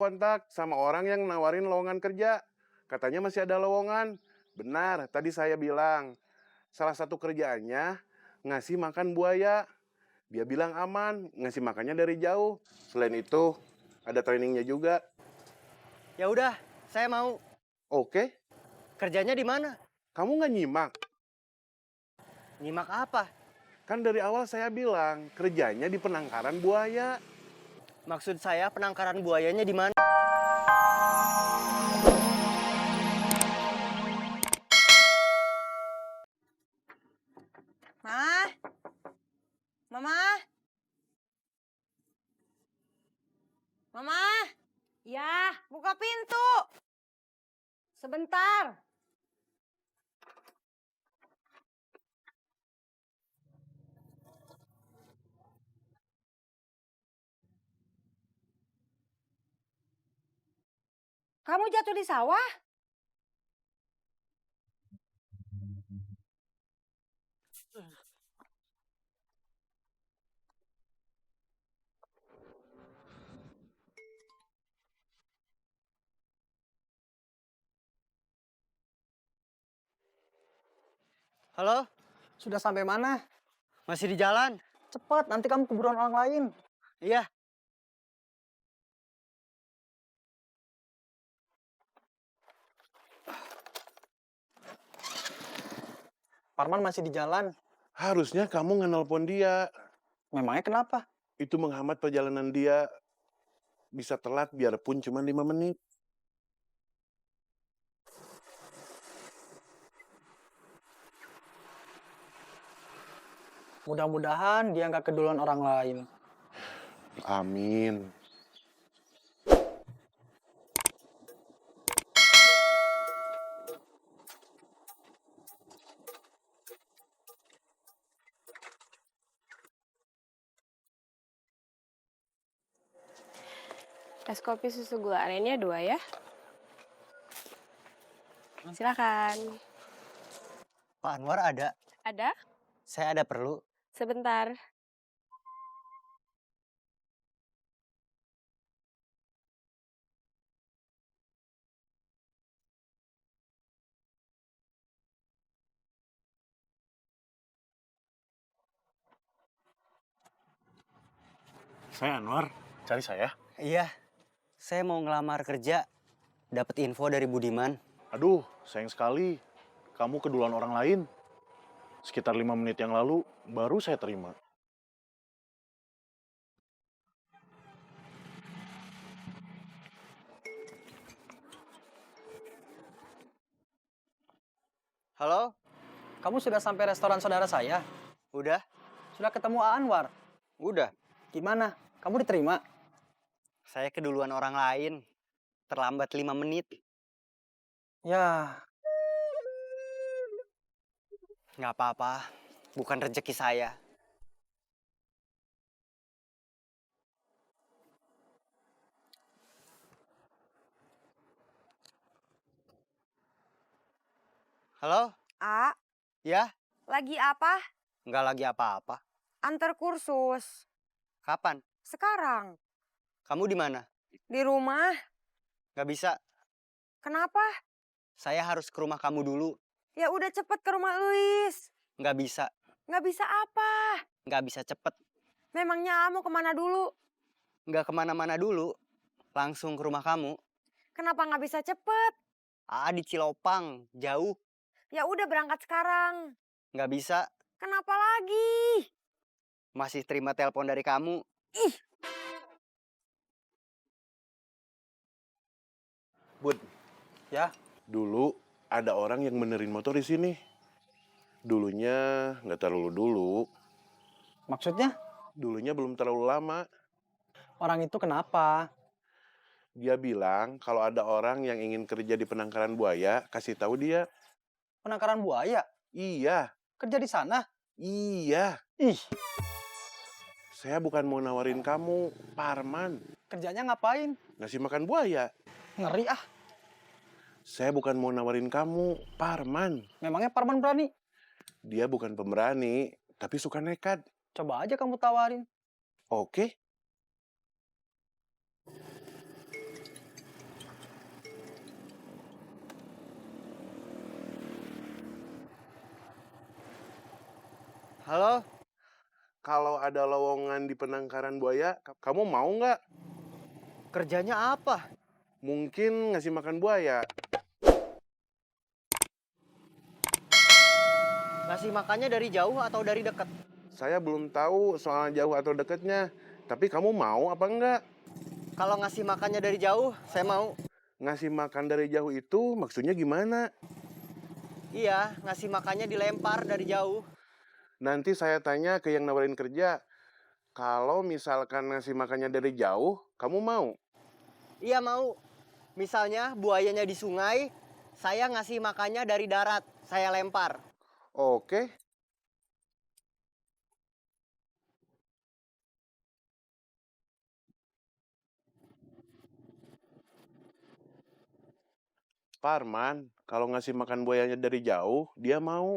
kontak sama orang yang nawarin lowongan kerja. Katanya masih ada lowongan. Benar, tadi saya bilang. Salah satu kerjaannya ngasih makan buaya. Dia bilang aman, ngasih makannya dari jauh. Selain itu, ada trainingnya juga. Ya udah, saya mau. Oke, Kerjanya di mana? kamu nggak nyimak? Nyimak apa? Kan dari awal saya bilang, kerjanya di penangkaran buaya. Maksud saya penangkaran buayanya di mana? Mah, Mama, Mama, ya, buka pintu. Sebentar. Kamu jatuh di sawah? Halo? Sudah sampai mana? Masih di jalan? Cepat, nanti kamu keburuan orang lain. Iya. Parman masih di jalan. Harusnya kamu ngenelpon dia. Memangnya kenapa? Itu menghambat perjalanan dia. Bisa telat biarpun cuma 5 menit. Mudah-mudahan dia nggak keduluan orang lain. Amin. Es kopi susu gula arennya 2 ya. Silakan. Pak Anwar ada? Ada? Saya ada perlu. Sebentar. Saya Anwar, cari saya. Iya. Saya mau ngelamar kerja. Dapat info dari Budiman. Aduh, sayang sekali. Kamu keduluan orang lain. Sekitar 5 menit yang lalu, baru saya terima. Halo? Kamu sudah sampai restoran saudara saya? Udah? Sudah ketemu Anwar? Udah. Gimana? Kamu diterima? Saya keduluan orang lain. Terlambat 5 menit. Ya, Nggak apa-apa. Bukan rezeki saya. Halo? A, Ya? lagi apa? Nggak lagi apa-apa. Antar kursus. Kapan? Sekarang. Kamu di mana? Di rumah. Nggak bisa. Kenapa? Saya harus ke rumah kamu dulu. Ya udah cepet ke rumah Luis. Nggak bisa. Nggak bisa apa? Nggak bisa cepet. Memangnya mau kemana dulu? Nggak kemana-mana dulu. Langsung ke rumah kamu. Kenapa nggak bisa cepet? Di Cilopang. Jauh. Ya udah berangkat sekarang. Nggak bisa. Kenapa lagi? Masih terima telepon dari kamu. Ih, Bud, ya. dulu ada orang yang benerin motor di sini. Dulunya nggak terlalu dulu. Maksudnya? Dulunya belum terlalu lama. Orang itu kenapa? Dia bilang kalau ada orang yang ingin kerja di penangkaran buaya, kasih tahu dia. Penangkaran buaya? Iya, Kerja di sana? iya. Ih, Saya bukan mau nawarin kamu, Parman. kerjanya ngapain? Ngasih makan buaya. Ngeri ah. Saya bukan mau nawarin kamu, Parman. Memangnya Parman berani? Dia bukan pemberani, tapi suka nekat. Coba aja kamu tawarin. Oke? Halo, Kalau ada lowongan di penangkaran buaya, kamu mau nggak? kerjanya apa? Mungkin ngasih makan buaya. Ngasih makannya dari jauh atau dari dekat? Saya belum tahu soal jauh atau deketnya. Tapi kamu mau apa enggak? Kalau ngasih makannya dari jauh, saya mau. Ngasih makan dari jauh itu maksudnya gimana? Iya, ngasih makannya dilempar dari jauh. Nanti saya tanya ke yang nawarin kerja. Kalau misalkan ngasih makannya dari jauh, kamu mau? Iya mau. Misalnya buayanya di sungai, saya ngasih makannya dari darat, saya lempar. Oke. Parman, kalau ngasih makan buayanya dari jauh, dia mau.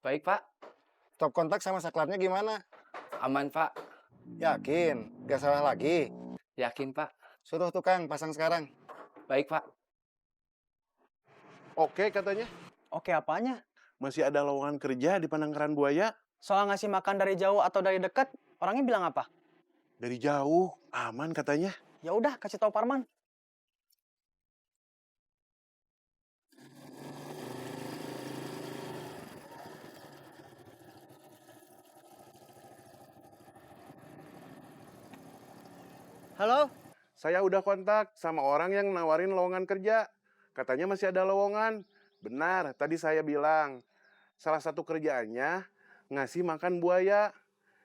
Baik, Pak. Stop kontak sama saklarnya gimana? Aman, Pak. Yakin? Gak salah lagi? Yakin, Pak. Suruh tukang pasang sekarang. Baik, Pak. Oke katanya. Oke apanya? Masih ada lowongan kerja di penangkaran buaya. Soal ngasih makan dari jauh atau dari dekat, orangnya bilang apa? Dari jauh, aman katanya. Ya udah, kasih tahu Parman. Halo? Saya udah kontak sama orang yang nawarin lowongan kerja. Katanya masih ada lowongan. Benar, tadi saya bilang. Salah satu kerjaannya ngasih makan buaya.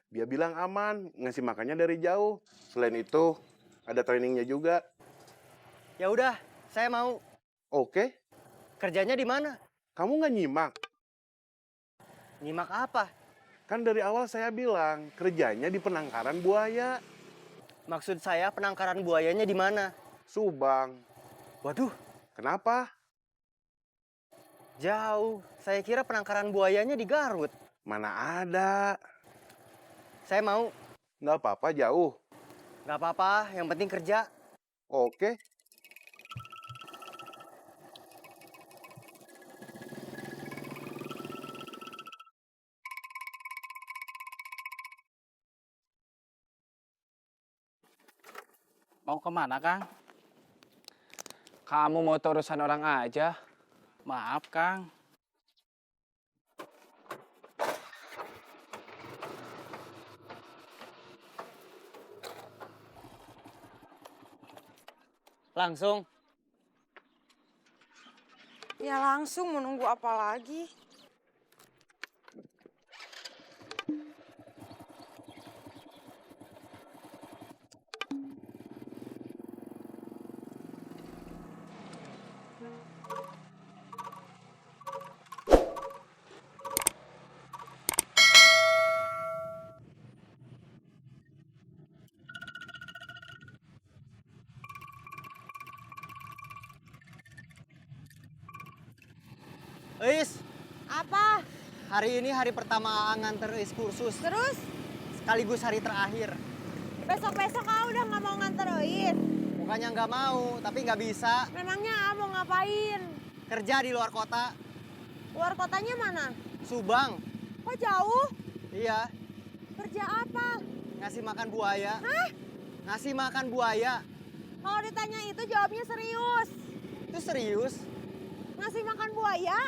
Dia bilang aman, ngasih makannya dari jauh. Selain itu, ada trainingnya juga. Ya udah, saya mau. Oke, Kerjanya di mana? kamu nggak nyimak? Nyimak apa? Kan dari awal saya bilang, kerjanya di penangkaran buaya. Maksud saya penangkaran buayanya di mana? Subang. Waduh, Kenapa? jauh. Saya kira penangkaran buayanya di Garut. Mana ada. Saya mau. Nggak apa-apa jauh. Gak apa-apa, yang penting kerja. Oke. Mau kemana, Kang? Kamu mau urusan orang aja? Maaf, Kang. Langsung. Ya langsung mau nunggu apa lagi? Is, Apa? hari ini hari pertama nganter Is kursus. Terus? Sekaligus hari terakhir. Besok-besok udah nggak mau nganterin. Bukannya nggak mau, tapi nggak bisa. Memangnya mau ngapain? Kerja di luar kota. Luar kotanya mana? Subang. Kok jauh? Iya, Kerja apa? ngasih makan buaya. Hah? Ngasih makan buaya. Kalau ditanya itu jawabnya serius. Itu serius? Ngasih makan buaya?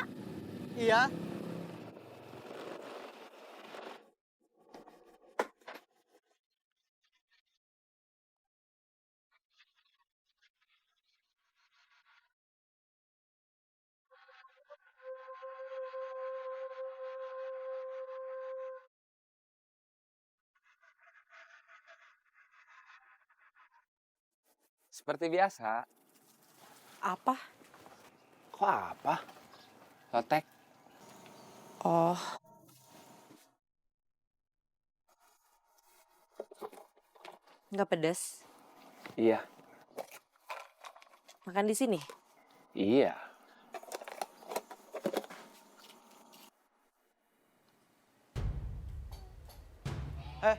Iya. Seperti biasa. Apa? Kok apa? Lotek. Oh, nggak pedas. Iya. Makan di sini. Iya. Eh,